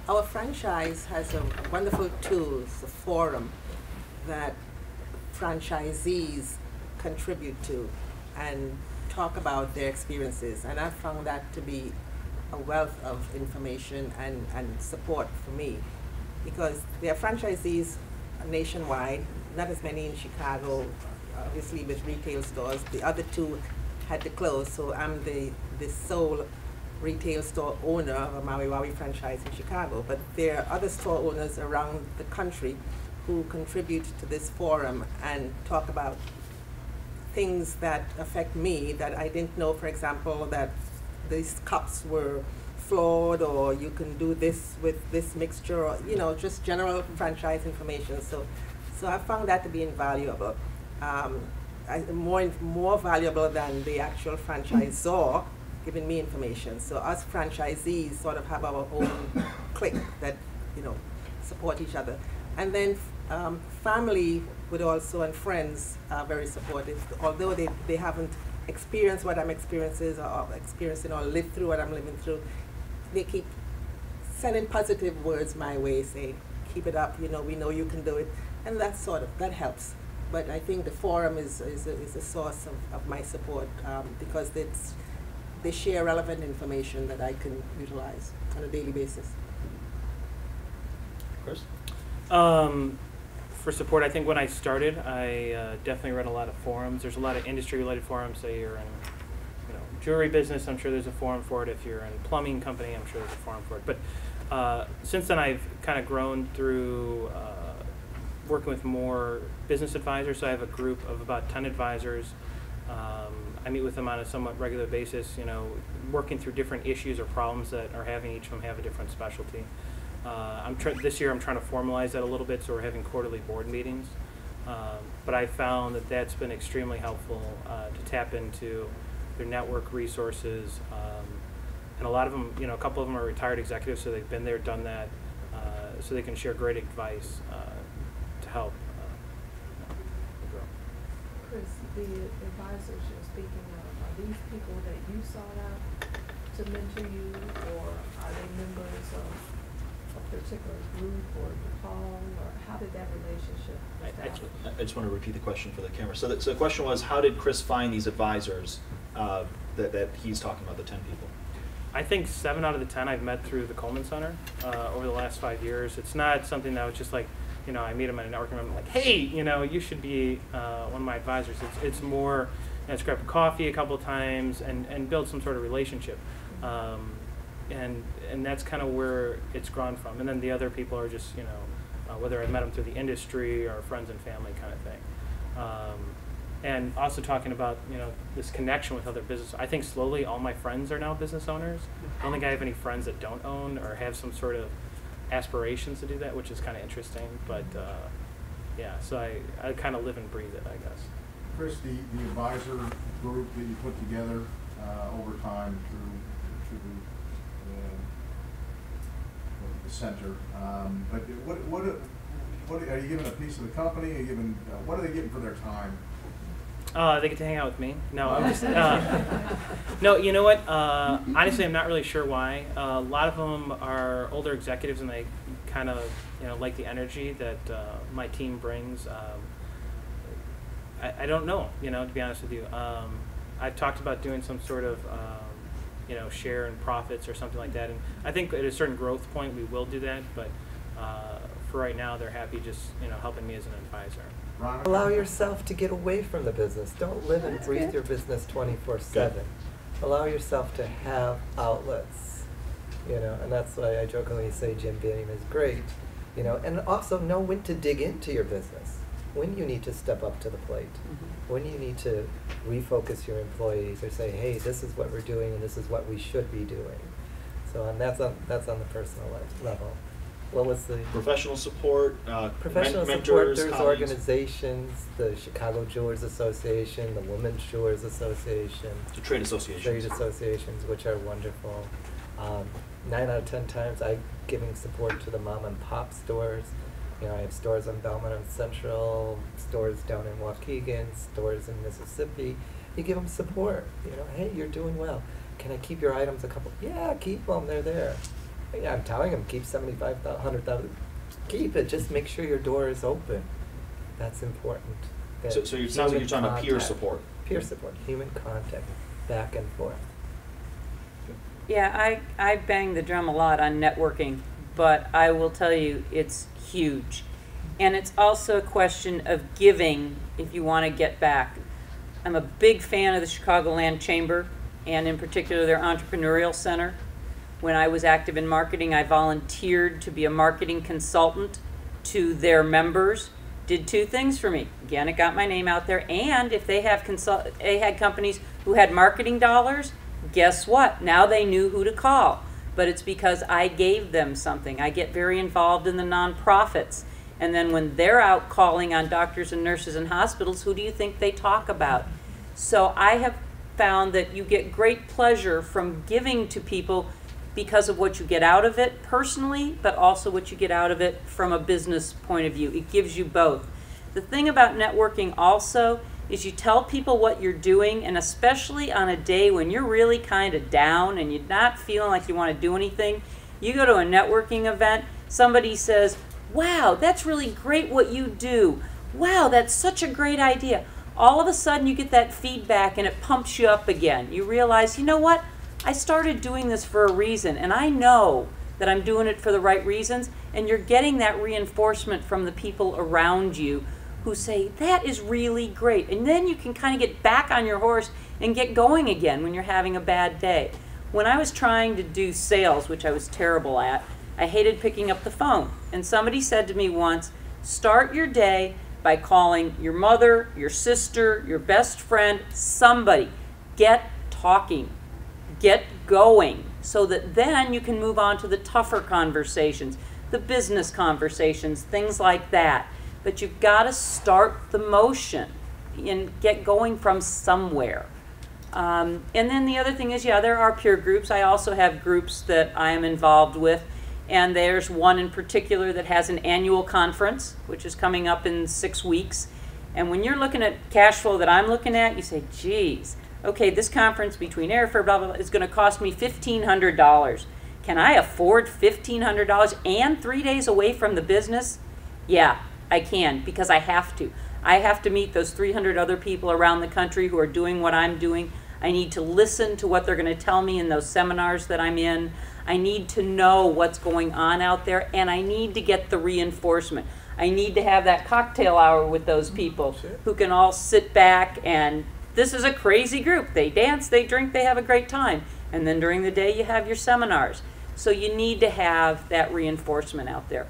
Our franchise has a wonderful tool, it's a forum that franchisees contribute to and talk about their experiences. And I found that to be a wealth of information and support for me, because there are franchisees nationwide, not as many in Chicago, obviously with retail stores. The other two had to close, so I'm the sole retail store owner of a Maui Waui franchise in Chicago. But there are other store owners around the country who contribute to this forum and talk about things that affect me that I didn't know. For example, that these cups were flawed, or you can do this with this mixture, or just general franchise information. So I found that to be invaluable, more valuable than the actual franchisor giving me information. So us franchisees sort of have our own clique that support each other, and then family would also, and friends are very supportive, although they haven't experienced what I'm experiencing or lived through what I'm living through. They keep sending positive words my way, saying, keep it up, we know you can do it, and that helps. But I think the forum is a source of my support, because they share relevant information that I can utilize on a daily basis. Chris? For support, I think when I started, I definitely read a lot of forums. There's a lot of industry-related forums. Say you're in jewelry business, I'm sure there's a forum for it. If you're in a plumbing company, I'm sure there's a forum for it. But since then, I've kind of grown through working with more business advisors. So I have a group of about 10 advisors. I meet with them on a somewhat regular basis, working through different issues or problems that are having. Each of them have a different specialty. This year I'm trying to formalize that a little bit, so we're having quarterly board meetings. But I found that that's been extremely helpful to tap into their network resources. And a lot of them, a couple of them are retired executives, so they've been there, done that, so they can share great advice to help grow. Chris, the advisors you're speaking of, are these people that you sought out to mentor you, or are they members of a particular group or Paul, or how did that relationship establish? I just want to repeat the question for the camera. So the question was, how did Chris find these advisors that he's talking about, the 10 people? I think 7 out of the 10 I've met through the Coleman Center over the last 5 years. It's not something that was just like, I meet him at a networking event, I'm like, hey, you should be one of my advisors. It's more, let's grab a coffee a couple of times and build some sort of relationship. And that's kind of where it's grown from. And then the other people are just, whether I met them through the industry or friends and family kind of thing. And also talking about, this connection with other business. I think slowly all my friends are now business owners. I don't think I have any friends that don't own or have some sort of aspirations to do that, which is kind of interesting. But yeah, so I kind of live and breathe it, I guess. Chris, the advisor group that you put together over time through the center, but what are you giving a piece of the company? Are you giving, what are they getting for their time? They get to hang out with me. No, I'm just, no, you know what? Honestly, I'm not really sure why. A lot of them are older executives, and they kind of, like the energy that my team brings. I don't know, to be honest with you. I've talked about doing some sort of, share in profits or something like that. And I think at a certain growth point, we will do that. But for right now, they're happy just, helping me as an advisor. Allow yourself to get away from the business. Don't live and breathe your business 24/7. Allow yourself to have outlets, and that's why I jokingly say Jim Beam is great, and also know when to dig into your business, when you need to step up to the plate, when you need to refocus your employees or say, hey, this is what we're doing and this is what we should be doing. So and that's on the personal level. What was the professional support? Professional mentors, support. There's colleagues. Organizations, the Chicago Jewelers Association, the Women's Jewelers Association, the trade associations, which are wonderful. 9 out of 10 times I'm giving support to the mom and pop stores. I have stores on Belmont and Central, stores down in Waukegan, stores in Mississippi. You give them support. Hey, you're doing well. Can I keep your items a couple? Yeah, keep them. They're there. Yeah, I'm telling them, keep 75,000, 100,000. Keep it. Just make sure your door is open. That's important. That So it sounds like you're talking about peer contact. support. Peer support, human contact, back and forth. Yeah, I bang the drum a lot on networking, but I will tell you it's huge. And it's also a question of giving if you want to get back. I'm a big fan of the Chicagoland Chamber, and in particular their Entrepreneurial Center. When I was active in marketing, I volunteered to be a marketing consultant to their members. Did two things for me. Again, it got my name out there, and if they had companies who had marketing dollars, guess what? Now they knew who to call. But it's because I gave them something. I get very involved in the nonprofits. And then when they're out calling on doctors and nurses and hospitals, who do you think they talk about? So I have found that you get great pleasure from giving to people because of what you get out of it personally, but also what you get out of it from a business point of view. It gives you both. The thing about networking also is you tell people what you're doing, and especially on a day when you're really kind of down and you're not feeling like you want to do anything, you go to a networking event, somebody says, wow, that's really great what you do. Wow, that's such a great idea. All of a sudden you get that feedback and it pumps you up again. You realize, you know what? I started doing this for a reason, and I know that I'm doing it for the right reasons, and you're getting that reinforcement from the people around you who say, that is really great. And then you can kind of get back on your horse and get going again when you're having a bad day. When I was trying to do sales, which I was terrible at, I hated picking up the phone. And somebody said to me once, start your day by calling your mother, your sister, your best friend, somebody. Get talking. Get going, so that then you can move on to the tougher conversations, the business conversations, things like that. But you've got to start the motion and get going from somewhere. And then the other thing is, yeah, there are peer groups. I also have groups that I am involved with, and there's one in particular that has an annual conference, which is coming up in 6 weeks. And when you're looking at cash flow that I'm looking at, you say, geez, okay, this conference between airfare, blah, blah, blah, is going to cost me $1,500. Can I afford $1,500 and 3 days away from the business? Yeah, I can, because I have to. I have to meet those 300 other people around the country who are doing what I'm doing. I need to listen to what they're going to tell me in those seminars that I'm in. I need to know what's going on out there, and I need to get the reinforcement. I need to have that cocktail hour with those people who can all sit back, and this is a crazy group. They dance, they drink, they have a great time. And then during the day you have your seminars. So you need to have that reinforcement out there.